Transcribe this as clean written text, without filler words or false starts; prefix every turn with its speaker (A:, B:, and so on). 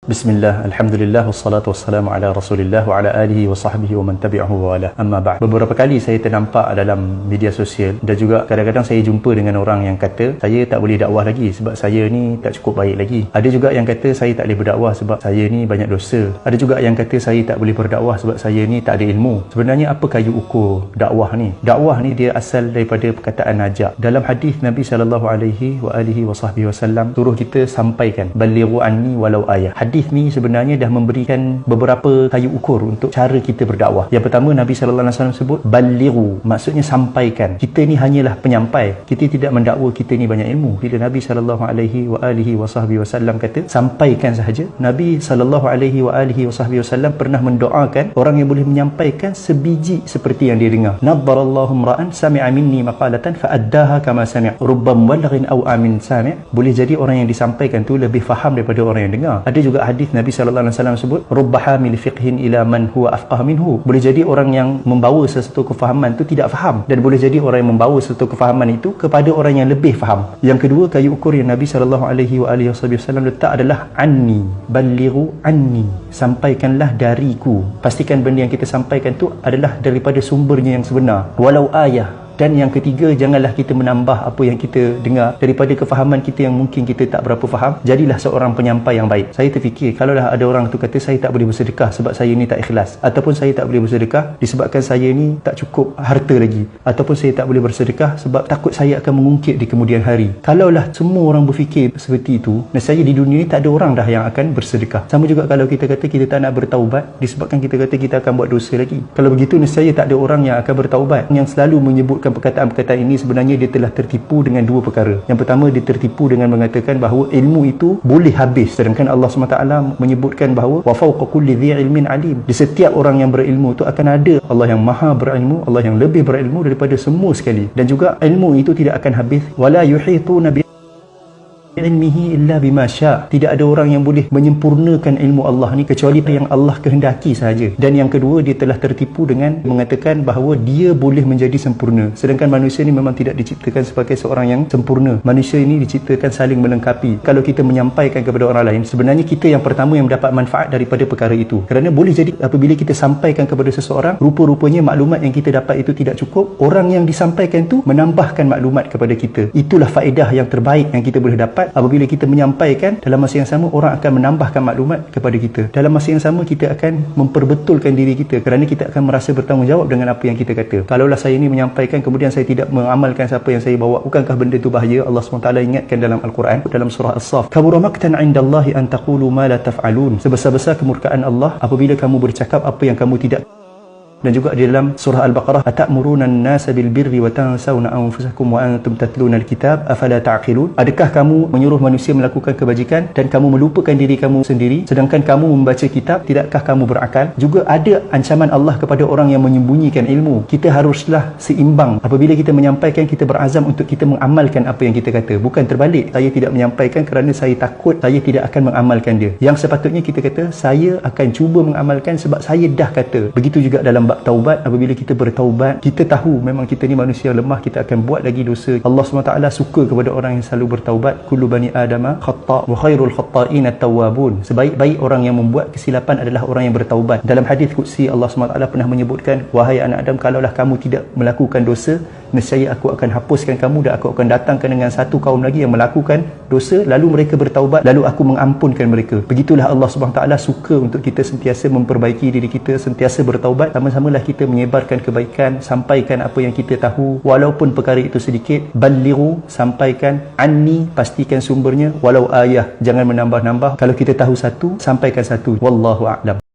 A: Bismillah, Alhamdulillah, wassalatu wassalamu ala Rasulillah wa ala alihi wa sahbihi wa man tabi'ahu wa ala amma ba'd. Beberapa kali saya ternampak dalam media sosial dan juga kadang-kadang saya jumpa dengan orang yang kata saya tak boleh dakwah lagi sebab saya ni tak cukup baik lagi. Ada juga yang kata saya tak boleh berdakwah sebab saya ni banyak dosa. Ada juga yang kata saya tak boleh berdakwah sebab saya ni tak ada ilmu. Sebenarnya apa kayu ukur dakwah ni? Dakwah ni dia asal daripada perkataan najak. Dalam hadis Nabi SAW suruh kita sampaikan balighu anni walau ayah. Hadis ni sebenarnya dah memberikan beberapa kayu ukur untuk cara kita berdakwah. Yang pertama, Nabi SAW sebut balighu, maksudnya sampaikan. Kita ni hanyalah penyampai, kita tidak mendakwa kita ni banyak ilmu. Bila Nabi SAW kata sampaikan sahaja, Nabi SAW pernah mendoakan orang yang boleh menyampaikan sebiji seperti yang dia dengar. Nadbarallahu imra'an sami'a minni maqalatan fa'addaha kama sami', rubba muballighin aw amin sami'. Boleh jadi orang yang disampaikan tu lebih faham daripada orang yang dengar. Ada juga hadis Nabi SAW sebut rubba hamil fiqhin ila man huwa afqah minhu. Boleh jadi orang yang membawa sesuatu kefahaman tu tidak faham, dan boleh jadi orang yang membawa sesuatu kefahaman itu kepada orang yang lebih faham. Yang kedua, kayu ukur yang Nabi SAW letak adalah anni, balighu anni, sampaikanlah dariku. Pastikan benda yang kita sampaikan tu adalah daripada sumbernya yang sebenar, walau ayah. Dan yang ketiga, janganlah kita menambah apa yang kita dengar daripada kefahaman kita yang mungkin kita tak berapa faham. Jadilah seorang penyampai yang baik. Saya terfikir, kalaulah ada orang tu kata saya tak boleh bersedekah sebab saya ni tak ikhlas, ataupun saya tak boleh bersedekah disebabkan saya ni tak cukup harta lagi, ataupun saya tak boleh bersedekah sebab takut saya akan mengungkit di kemudian hari. Kalaulah semua orang berfikir seperti itu, nescaya di dunia ni tak ada orang dah yang akan bersedekah. Sama juga kalau kita kata kita tak nak bertaubat disebabkan kita kata kita akan buat dosa lagi. Kalau begitu, nescaya tak ada orang yang akan bertaubat. Yang selalu menyebutkan perkataan-perkataan ini sebenarnya dia telah tertipu dengan dua perkara. Yang pertama, dia tertipu dengan mengatakan bahawa ilmu itu boleh habis, sedangkan Allah SWT menyebutkan bahawa wa fawqa kulli dhi ilmin alim. Di setiap orang yang berilmu itu akan ada Allah yang maha berilmu, Allah yang lebih berilmu daripada semua sekali. Dan juga ilmu itu tidak akan habis. Wala yuhituna bi ilmihi illa bima sya'. Tidak ada orang yang boleh menyempurnakan ilmu Allah ni kecuali yang Allah kehendaki sahaja. Dan yang kedua, dia telah tertipu dengan mengatakan bahawa dia boleh menjadi sempurna, sedangkan manusia ni memang tidak diciptakan sebagai seorang yang sempurna. Manusia ini diciptakan saling melengkapi. Kalau kita menyampaikan kepada orang lain, sebenarnya kita yang pertama yang mendapat manfaat daripada perkara itu. Kerana boleh jadi apabila kita sampaikan kepada seseorang, rupa-rupanya maklumat yang kita dapat itu tidak cukup, orang yang disampaikan tu menambahkan maklumat kepada kita. Itulah faedah yang terbaik yang kita boleh dapat apabila kita menyampaikan. Dalam masa yang sama, orang akan menambahkan maklumat kepada kita. Dalam masa yang sama, kita akan memperbetulkan diri kita kerana kita akan merasa bertanggungjawab dengan apa yang kita kata. Kalaulah saya ini menyampaikan kemudian saya tidak mengamalkan siapa yang saya bawa, bukankah benda itu bahaya? Allah SWT ingatkan dalam Al-Quran, dalam surah As-Saff, kabura maqtan 'indallahi an taqulu ma la taf'alun. Sebesar-besar kemurkaan Allah apabila kamu bercakap apa yang kamu tidak. Dan juga di dalam surah Al-Baqarah, atamuruna an-nasa bil birri wa tansawna anfusakum wa antum tatluna al-kitab afala ta'qilun. Adakah kamu menyuruh manusia melakukan kebajikan dan kamu melupakan diri kamu sendiri sedangkan kamu membaca kitab? Tidakkah kamu berakal? Juga ada ancaman Allah kepada orang yang menyembunyikan ilmu. Kita haruslah seimbang. Apabila kita menyampaikan, kita berazam untuk kita mengamalkan apa yang kita kata, bukan terbalik. Saya tidak menyampaikan kerana saya takut saya tidak akan mengamalkan dia. Yang sepatutnya kita kata, saya akan cuba mengamalkan sebab saya dah kata. Begitu juga dalam bab taubat. Apabila kita bertaubat, kita tahu memang kita ni manusia lemah, kita akan buat lagi dosa. Allah SWT suka kepada orang yang selalu bertaubat. Kullu bani adama khata' wa khairul khata'in at-tawwabun. Sebaik-baik orang yang membuat kesilapan adalah orang yang bertaubat. Dalam hadis qudsi, Allah SWT pernah menyebutkan, wahai anak Adam, kalaulah kamu tidak melakukan dosa, nescaya aku akan hapuskan kamu dan aku akan datangkan dengan satu kaum lagi yang melakukan dosa, lalu mereka bertaubat, lalu aku mengampunkan mereka. Begitulah Allah SWT suka untuk kita sentiasa memperbaiki diri kita, sentiasa bertaubat. Sama-samalah kita menyebarkan kebaikan, sampaikan apa yang kita tahu walaupun perkara itu sedikit. Balighu, sampaikan. Anni, pastikan sumbernya. Walau ayah, jangan menambah-nambah. Kalau kita tahu satu, sampaikan satu. Wallahu a'lam.